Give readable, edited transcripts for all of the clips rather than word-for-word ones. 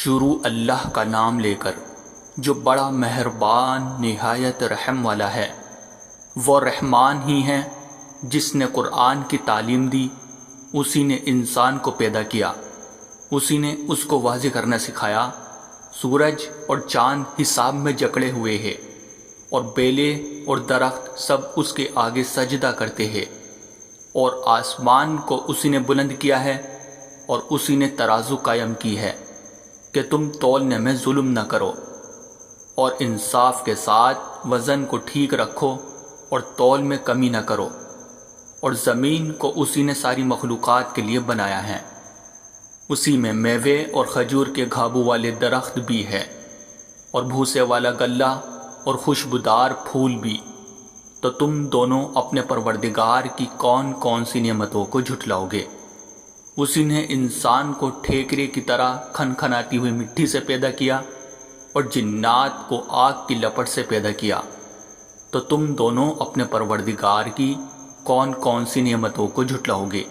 شروع اللہ کا نام لے کر جو بڑا مہربان نہایت رحم والا ہے۔ وہ رحمان ہی ہے جس نے قرآن کی تعلیم دی، اسی نے انسان کو پیدا کیا، اسی نے اس کو واضح کرنا سکھایا۔ سورج اور چاند حساب میں جکڑے ہوئے ہیں، اور بیلے اور درخت سب اس کے آگے سجدہ کرتے ہیں، اور آسمان کو اسی نے بلند کیا ہے، اور اسی نے ترازو قائم کی ہے کہ تم تولنے میں ظلم نہ کرو، اور انصاف کے ساتھ وزن کو ٹھیک رکھو اور تول میں کمی نہ کرو۔ اور زمین کو اسی نے ساری مخلوقات کے لیے بنایا ہے، اسی میں میوے اور کھجور کے گھابو والے درخت بھی ہے، اور بھوسے والا غلہ اور خوشبودار پھول بھی۔ تو تم دونوں اپنے پروردگار کی کون کون سی نعمتوں کو جھٹلاؤ گے؟ اسی نے انسان کو ٹھیکرے کی طرح کھنکھناتی ہوئی مٹی سے پیدا کیا، اور جنات کو آگ کی لپٹ سے پیدا کیا۔ تو تم دونوں اپنے پروردگار کی کون کون سی نعمتوں کو جھٹلاؤ گے؟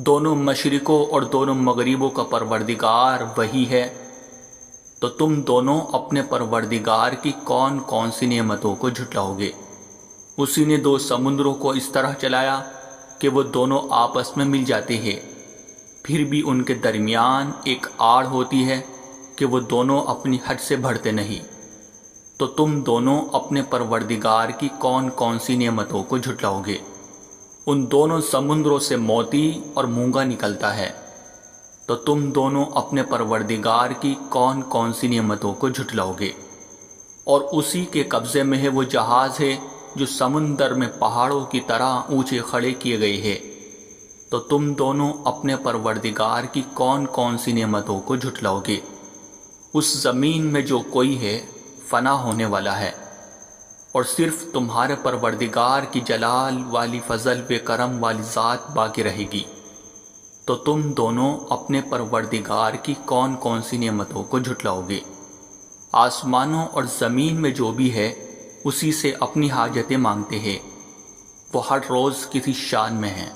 دونوں مشرقوں اور دونوں مغربوں کا پروردگار وہی ہے۔ تو تم دونوں اپنے پروردگار کی کون کون سی نعمتوں کو جھٹلاؤ گے؟ اسی نے دو سمندروں کو اس طرح چلایا کہ وہ دونوں آپس میں مل جاتے ہیں، پھر بھی ان کے درمیان ایک آڑ ہوتی ہے کہ وہ دونوں اپنی حد سے بڑھتے نہیں۔ تو تم دونوں اپنے پروردگار کی کون کون سی نعمتوں کو جھٹلاؤ گے؟ ان دونوں سمندروں سے موتی اور مونگا نکلتا ہے۔ تو تم دونوں اپنے پروردگار کی کون کون سی نعمتوں کو جھٹلاؤ گے؟ اور اسی کے قبضے میں ہے وہ جہاز ہے جو سمندر میں پہاڑوں کی طرح اونچے کھڑے کیے گئے ہیں۔ تو تم دونوں اپنے پروردگار کی کون کون سی نعمتوں کو جھٹلاؤ گے؟ اس زمین میں جو کوئی ہے فنا ہونے والا ہے، اور صرف تمہارے پروردگار کی جلال والی فضل و کرم والی ذات باقی رہے گی۔ تو تم دونوں اپنے پروردگار کی کون کون سی نعمتوں کو جھٹلاؤ گے؟ آسمانوں اور زمین میں جو بھی ہے اسی سے اپنی حاجتیں مانگتے ہیں، وہ ہر روز کسی شان میں ہیں۔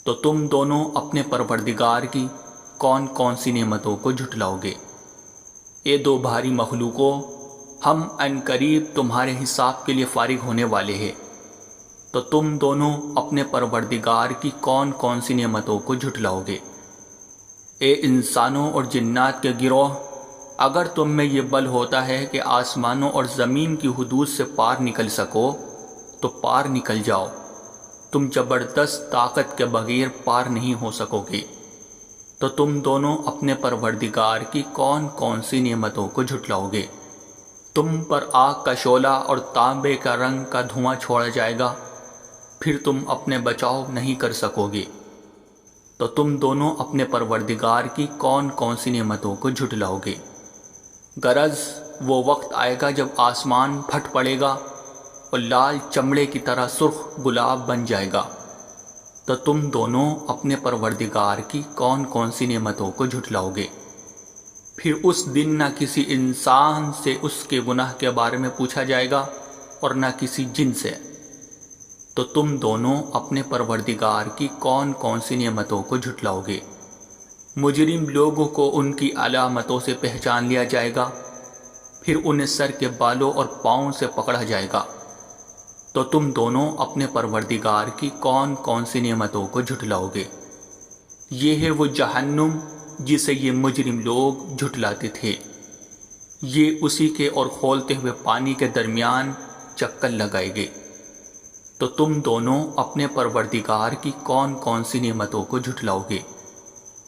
تو تم دونوں اپنے پروردگار کی کون کون سی نعمتوں کو جھٹلاؤ گے؟ اے دو بھاری مخلوقوں، ہم ان قریب تمہارے حساب کے لیے فارغ ہونے والے ہیں۔ تو تم دونوں اپنے پروردگار کی کون کون سی نعمتوں کو جھٹلاؤ گے؟ اے انسانوں اور جنات کے گروہ، اگر تم میں یہ بل ہوتا ہے کہ آسمانوں اور زمین کی حدود سے پار نکل سکو تو پار نکل جاؤ، تم زبردست طاقت کے بغیر پار نہیں ہو سکو گے۔ تو تم دونوں اپنے پروردگار کی کون کون سی نعمتوں کو جھٹلاؤ گے؟ تم پر آگ کا شعلہ اور تانبے کا رنگ کا دھواں چھوڑا جائے گا، پھر تم اپنے بچاؤ نہیں کر سکو گے۔ تو تم دونوں اپنے پروردگار کی کون کون سی نعمتوں کو جھٹلاؤ گے؟ غرض وہ وقت آئے گا جب آسمان پھٹ پڑے گا اور لال چمڑے کی طرح سرخ گلاب بن جائے گا۔ تو تم دونوں اپنے پروردگار کی کون کون سی نعمتوں کو جھٹلاؤ گے؟ پھر اس دن نہ کسی انسان سے اس کے گناہ کے بارے میں پوچھا جائے گا اور نہ کسی جن سے۔ تو تم دونوں اپنے پروردگار کی کون کون سی نعمتوں کو جھٹلاؤ گے؟ مجرم لوگوں کو ان کی علامتوں سے پہچان لیا جائے گا، پھر انہیں سر کے بالوں اور پاؤں سے پکڑا جائے گا۔ تو تم دونوں اپنے پروردگار کی کون کون سی نعمتوں کو جھٹلاؤ گے؟ یہ ہے وہ جہنم جسے یہ مجرم لوگ جھٹلاتے تھے، یہ اسی کے اور کھولتے ہوئے پانی کے درمیان چکر لگائے گے۔ تو تم دونوں اپنے پروردگار کی کون کون سی نعمتوں کو جھٹلاؤ گے؟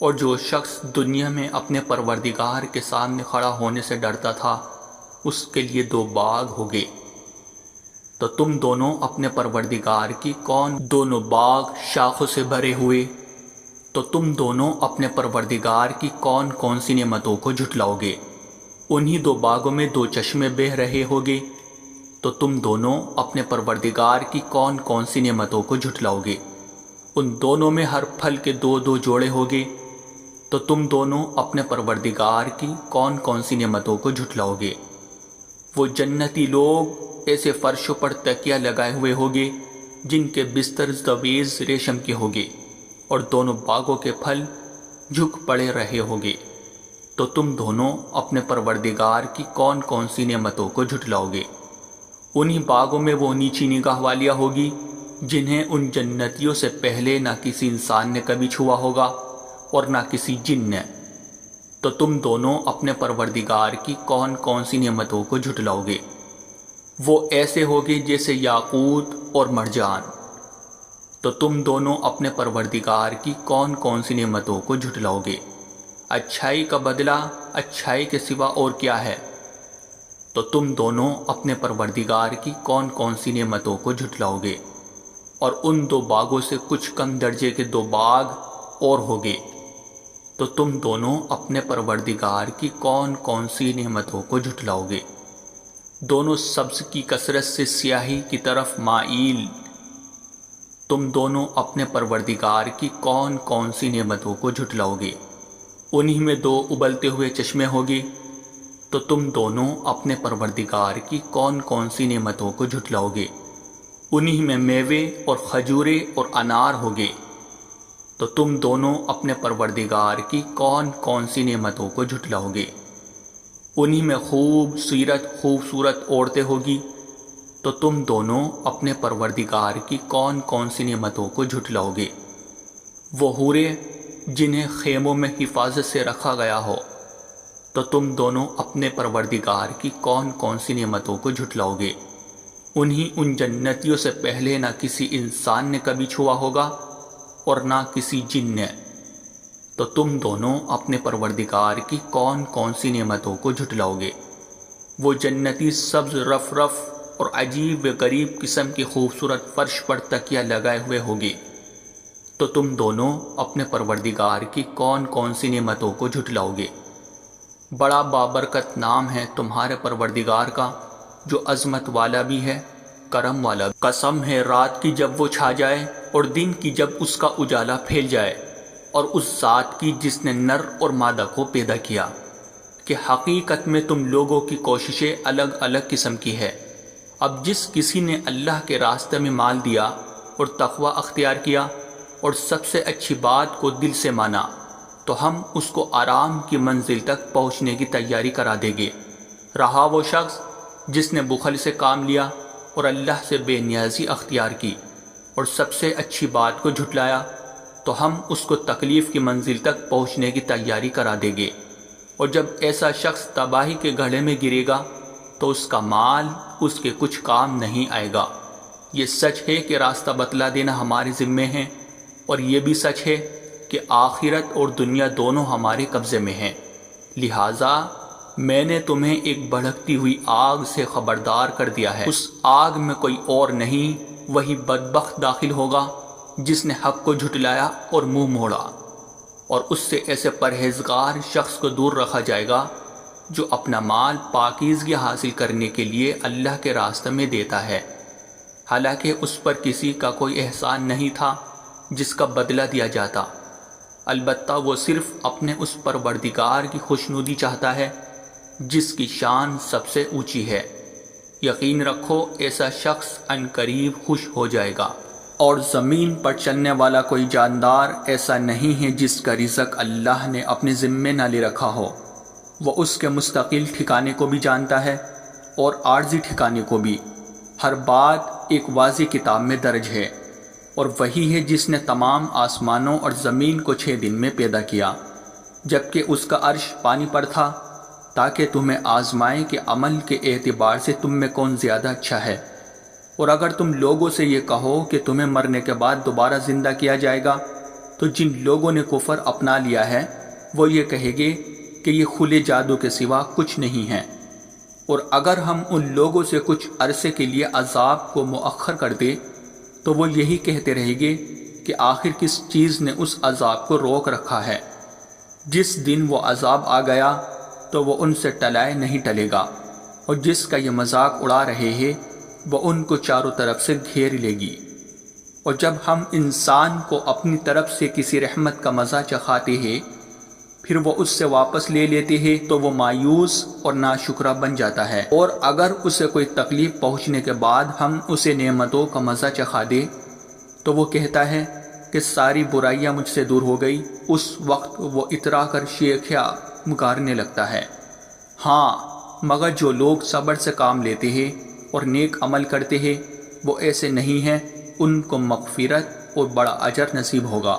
اور جو شخص دنیا میں اپنے پروردگار کے سامنے کھڑا ہونے سے ڈرتا تھا اس کے لیے دو باغ ہوگے۔ تو تم دونوں اپنے پروردگار کی دونوں باغ شاخوں سے بھرے ہوئے، تو تم دونوں اپنے پروردگار کی کون کون سی نعمتوں کو جھٹلاؤ گے؟ انہی دو باغوں میں دو چشمے بہہ رہے ہوگے۔ تو تم دونوں اپنے پروردگار کی کون کون سی نعمتوں کو جھٹلاؤ گے؟ ان دونوں میں ہر پھل کے دو دو جوڑے ہوگے۔ تو تم دونوں اپنے پروردگار کی کون کون سی نعمتوں کو جھٹلاؤ گے؟ وہ جنتی لوگ ایسے فرشوں پر تکیہ لگائے ہوئے ہوگے جن کے بستر زویز ریشم کے ہوگے، اور دونوں باغوں کے پھل جھک پڑے رہے ہوگے۔ تو تم دونوں اپنے پروردگار کی کون کون سی نعمتوں کو جھٹلاؤ گے؟ انہی باغوں میں وہ نیچی نگاہ والیاں ہوگی جنہیں ان جنتیوں سے پہلے نہ کسی انسان نے کبھی چھوا ہوگا اور نہ کسی جن نے۔ تو تم دونوں اپنے پروردگار کی کون کون سی نعمتوں کو جھٹلاؤ گے؟ وہ ایسے ہوگے جیسے یاقوت اور مرجان۔ تو تم دونوں اپنے پروردگار کی کون کون سی نعمتوں کو جھٹلاؤ گے؟ اچھائی کا بدلہ اچھائی کے سوا اور کیا ہے؟ تو تم دونوں اپنے پروردگار کی کون کون سی نعمتوں کو جھٹلاؤ گے؟ اور ان دو باغوں سے کچھ کم درجے کے دو باغ اور ہوگے۔ تو تم دونوں اپنے پروردگار کی کون کون سی نعمتوں کو جھٹلاؤ گے؟ دونوں سبز کی کثرت سے سیاہی کی طرف مائل۔ تم دونوں اپنے پروردگار کی کون کون سی نعمتوں کو جھٹلاؤ گے؟ انہی میں دو ابلتے ہوئے چشمے ہوگے۔ تو تم دونوں اپنے پروردگار کی کون کون سی نعمتوں کو جھٹلاؤ گے؟ انہی میں میوے اور کھجورے اور انار ہوگے۔ تو تم دونوں اپنے پروردگار کی کون کون سی نعمتوں کو جھٹلاؤ گے؟ انہی میں خوبصورت عورتیں ہوگی۔ تو تم دونوں اپنے پروردگار کی کون کون سی نعمتوں کو جھٹلاؤ گے؟ وہ حوریں جنہیں خیموں میں حفاظت سے رکھا گیا ہو۔ تو تم دونوں اپنے پروردگار کی کون کون سی نعمتوں کو جھٹلاؤ گے؟ انہی ان جنتیوں سے پہلے نہ کسی انسان نے کبھی چھوا ہوگا اور نہ کسی جن نے۔ تو تم دونوں اپنے پروردگار کی کون کون سی نعمتوں کو جھٹلاؤ گے؟ وہ جنتی سبز رف اور عجیب و غریب قسم کی خوبصورت فرش پر تکیہ لگائے ہوئے ہوگی۔ تو تم دونوں اپنے پروردگار کی کون کون سی نعمتوں کو جھٹلاؤ گے؟ بڑا بابرکت نام ہے تمہارے پروردگار کا، جو عظمت والا بھی ہے، کرم والا بھی۔ قسم ہے رات کی جب وہ چھا جائے اور دن کی جب اس کا اجالا پھیل جائے، اور اس ذات کی جس نے نر اور مادہ کو پیدا کیا، کہ حقیقت میں تم لوگوں کی کوششیں الگ الگ قسم کی ہے۔ اب جس کسی نے اللہ کے راستے میں مال دیا اور تقوی اختیار کیا اور سب سے اچھی بات کو دل سے مانا، تو ہم اس کو آرام کی منزل تک پہنچنے کی تیاری کرا دیں گے۔ رہا وہ شخص جس نے بخل سے کام لیا اور اللہ سے بے نیازی اختیار کی اور سب سے اچھی بات کو جھٹلایا، تو ہم اس کو تکلیف کی منزل تک پہنچنے کی تیاری کرا دیں گے۔ اور جب ایسا شخص تباہی کے گڑھے میں گرے گا تو اس کا مال اس کے کچھ کام نہیں آئے گا۔ یہ سچ ہے کہ راستہ بتلا دینا ہمارے ذمے ہے، اور یہ بھی سچ ہے کہ آخرت اور دنیا دونوں ہمارے قبضے میں ہیں۔ لہٰذا میں نے تمہیں ایک بھڑکتی ہوئی آگ سے خبردار کر دیا ہے۔ اس آگ میں کوئی اور نہیں، وہی بدبخت داخل ہوگا جس نے حق کو جھٹلایا اور منہ موڑا، اور اس سے ایسے پرہیزگار شخص کو دور رکھا جائے گا جو اپنا مال پاکیزگی حاصل کرنے کے لیے اللہ کے راستے میں دیتا ہے، حالانکہ اس پر کسی کا کوئی احسان نہیں تھا جس کا بدلہ دیا جاتا۔ البتہ وہ صرف اپنے اس پروردگار کی خوشنودی چاہتا ہے جس کی شان سب سے اونچی ہے۔ یقین رکھو ایسا شخص عنقریب خوش ہو جائے گا۔ اور زمین پر چلنے والا کوئی جاندار ایسا نہیں ہے جس کا رزق اللہ نے اپنے ذمے نہ لے رکھا ہو۔ وہ اس کے مستقل ٹھکانے کو بھی جانتا ہے اور عارضی ٹھکانے کو بھی۔ ہر بات ایک واضح کتاب میں درج ہے، اور وہی ہے جس نے تمام آسمانوں اور زمین کو 6 دن میں پیدا کیا، جبکہ اس کا عرش پانی پر تھا، تاکہ تمہیں آزمائے کہ عمل کے اعتبار سے تم میں کون زیادہ اچھا ہے۔ اور اگر تم لوگوں سے یہ کہو کہ تمہیں مرنے کے بعد دوبارہ زندہ کیا جائے گا، تو جن لوگوں نے کفر اپنا لیا ہے وہ یہ کہیں گے کہ یہ کھلے جادو کے سوا کچھ نہیں ہے۔ اور اگر ہم ان لوگوں سے کچھ عرصے کے لیے عذاب کو مؤخر کر دیں تو وہ یہی کہتے رہیں گے کہ آخر کس چیز نے اس عذاب کو روک رکھا ہے۔ جس دن وہ عذاب آ گیا تو وہ ان سے ٹلائے نہیں ٹلے گا، اور جس کا یہ مذاق اڑا رہے ہیں وہ ان کو چاروں طرف سے گھیر لے گی۔ اور جب ہم انسان کو اپنی طرف سے کسی رحمت کا مزہ چکھاتے ہیں پھر وہ اس سے واپس لے لیتے ہیں تو وہ مایوس اور ناشکرہ بن جاتا ہے۔ اور اگر اسے کوئی تکلیف پہنچنے کے بعد ہم اسے نعمتوں کا مزہ چکھا دیں تو وہ کہتا ہے کہ ساری برائیاں مجھ سے دور ہو گئی۔ اس وقت وہ اترا کر شیخیا مکارنے لگتا ہے۔ ہاں، مگر جو لوگ صبر سے کام لیتے ہیں اور نیک عمل کرتے ہیں وہ ایسے نہیں ہیں، ان کو مغفرت اور بڑا اجر نصیب ہوگا۔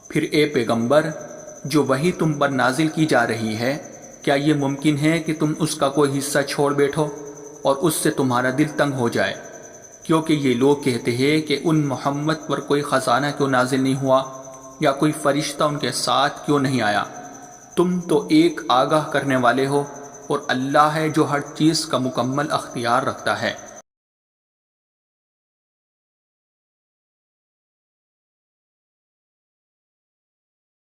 پھر اے پیغمبر، جو وحی تم پر نازل کی جا رہی ہے، کیا یہ ممکن ہے کہ تم اس کا کوئی حصہ چھوڑ بیٹھو اور اس سے تمہارا دل تنگ ہو جائے؟ کیونکہ یہ لوگ کہتے ہیں کہ ان محمد پر کوئی خزانہ کیوں نازل نہیں ہوا یا کوئی فرشتہ ان کے ساتھ کیوں نہیں آیا۔ تم تو ایک آگاہ کرنے والے ہو، اور اللہ ہے جو ہر چیز کا مکمل اختیار رکھتا ہے۔